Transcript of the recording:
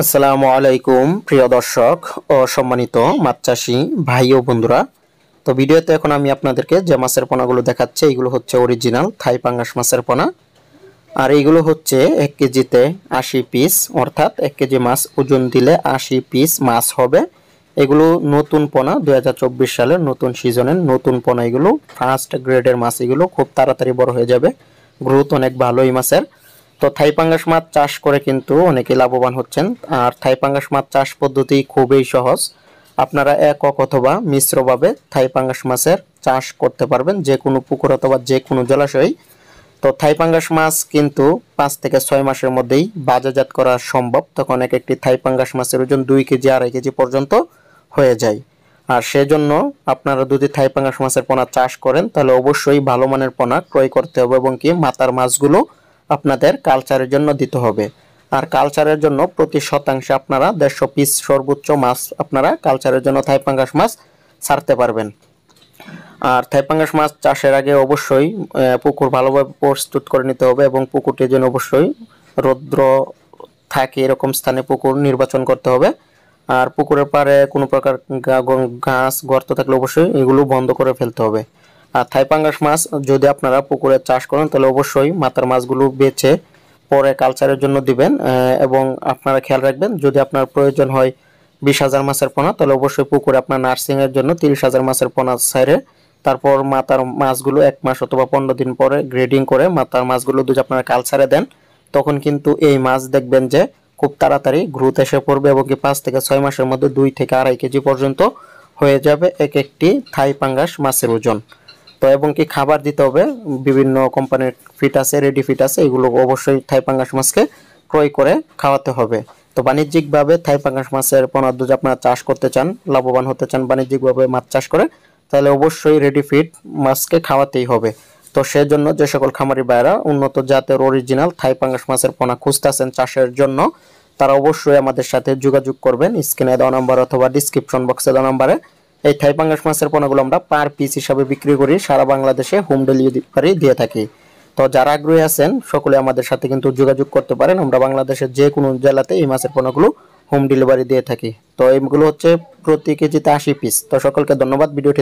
আসসালামু আলাইকুম প্রিয় দর্শক ও সম্মানিত মাছ চাষি ভাই ও বন্ধুরা। তো ভিডিওতে এখন আমি আপনাদেরকে যে মাছের পোনাগুলো দেখাচ্ছি এগুলো হচ্ছে অরিজিনাল থাই পাঙ্গাস মাছের পোনা। আর এইগুলো হচ্ছে 1 কেজিতে 80 পিস, অর্থাৎ 1 কেজি মাছ ওজন দিলে 80 পিস মাছ হবে। এগুলো নতুন পোনা, 2024 সালের নতুন সিজনের নতুন পোনা। এগুলো ফার্স্ট গ্রেডের মাছ, এগুলো খুব তাড়াতাড়ি বড় হয়ে যাবে, গ্রোথ অনেক ভালোই মাছের। তো থাই পাঙ্গাস মাছ চাষ করে কিন্তু অনেকে লাভবান হচ্ছেন। আর থাই পাঙ্গাস মাছ চাষ পদ্ধতি খুবই সহজ। আপনারা একক অথবা মিশ্রভাবে থাই পাঙ্গাস মাছের চাষ করতে পারবেন যে কোনো পুকুর অথবা যে কোনো জলাশয়। তো থাই পাঙ্গাস মাছ কিন্তু 5 থেকে 6 মাসের মধ্যেই বাজারজাত করা সম্ভব। তখন এক একটি থাই পাঙ্গাস মাছের ওজন 2 কেজি 2.5 কেজি পর্যন্ত হয়ে যায়। আর সেজন্য আপনারা যদি থাই পাঙ্গাস মাছের পোনা চাষ করেন তাহলে অবশ্যই ভালো মানের পোনা ক্রয় করতে হবে এবং কি মাথার মাছগুলো আপনাদের কালচারের জন্য দিতে হবে। আর কালচারের জন্য প্রতি শতাংশে আপনারা 150 পিস সর্বোচ্চ মাছ আপনারা কালচারের জন্য থাই পাঙ্গাস মাছ ছাড়তে পারবেন। আর থাই পাঙ্গাস মাছ চাষের আগে অবশ্যই পুকুর ভালোভাবে প্রস্তুত করে নিতে হবে এবং পুকুরটির জন্য অবশ্যই রৌদ্র থাকে এরকম স্থানে পুকুর নির্বাচন করতে হবে। আর পুকুরের পাড়ে কোনো প্রকার ঘাস গর্ত থাকলে অবশ্যই এগুলো বন্ধ করে ফেলতে হবে। আর থাই পাঙ্গাস মাছ যদি আপনারা পুকুরে চাষ করেন তাহলে অবশ্যই মাথার মাছগুলো বেছে পরে কালচারের জন্য দিবেন। এবং আপনারা খেয়াল রাখবেন যদি আপনার প্রয়োজন হয় 20,000 মাছের পোনা তাহলে অবশ্যই পুকুরে আপনার নার্সিংয়ের জন্য 30,000 মাছের পোনা ছাড়ে তারপর মাথার মাছগুলো 1 মাস অথবা 15 দিন পরে গ্রেডিং করে মাথার মাছগুলো যদি আপনারা কালচারে দেন তখন কিন্তু এই মাছ দেখবেন যে খুব তাড়াতাড়ি গ্রোথ এসে পড়বে এবং কি 5 থেকে 6 মাসের মধ্যে 2 থেকে 2.5 কেজি পর্যন্ত হয়ে যাবে এক একটি থাই পাঙ্গাস মাছের ওজন। তো এবং কি খাবার দিতে হবে, বিভিন্ন কোম্পানির ফিট আছে, রেডি ফিট আছে, এগুলো অবশ্যই থাই পাঙ্গাস মাছকে ক্রয় করে খাওয়াতে হবে। তো বাণিজ্যিকভাবে থাই পাঙ্গাস মাছের পোনা যদি আপনারা চাষ করতে চান, লাভবান হতে চান বাণিজ্যিকভাবে মাছ চাষ করে, তাহলে অবশ্যই রেডি ফিট মাছকে খাওয়াতেই হবে। তো সেজন্য যে সকল খামারি ভাইরা উন্নত জাতের অরিজিনাল থাই পাঙ্গাস মাছের পোনা খুঁজতেছেন চাষের জন্য তারা অবশ্যই আমাদের সাথে যোগাযোগ করবেন। স্ক্রিনে দেওয়া নাম্বার অথবা ডিসক্রিপশন বক্সে দেওয়া নাম্বারে। এই থাই পাঙ্গাস মাছের পোনাগুলো আমরা পার পিস হিসাবে বিক্রি করি, সারা বাংলাদেশে হোম ডেলিভারি দিয়ে থাকি। তো যারা আগ্রহী আছেন সকলে আমাদের সাথে কিন্তু যোগাযোগ করতে পারেন। আমরা বাংলাদেশের যে কোনো জেলাতে এই মাছের পোনাগুলো হোম ডেলিভারি দিয়ে থাকি। তো এইগুলো হচ্ছে প্রতি কেজিতে 80 পিস। তো সকলকে ধন্যবাদ ভিডিওটি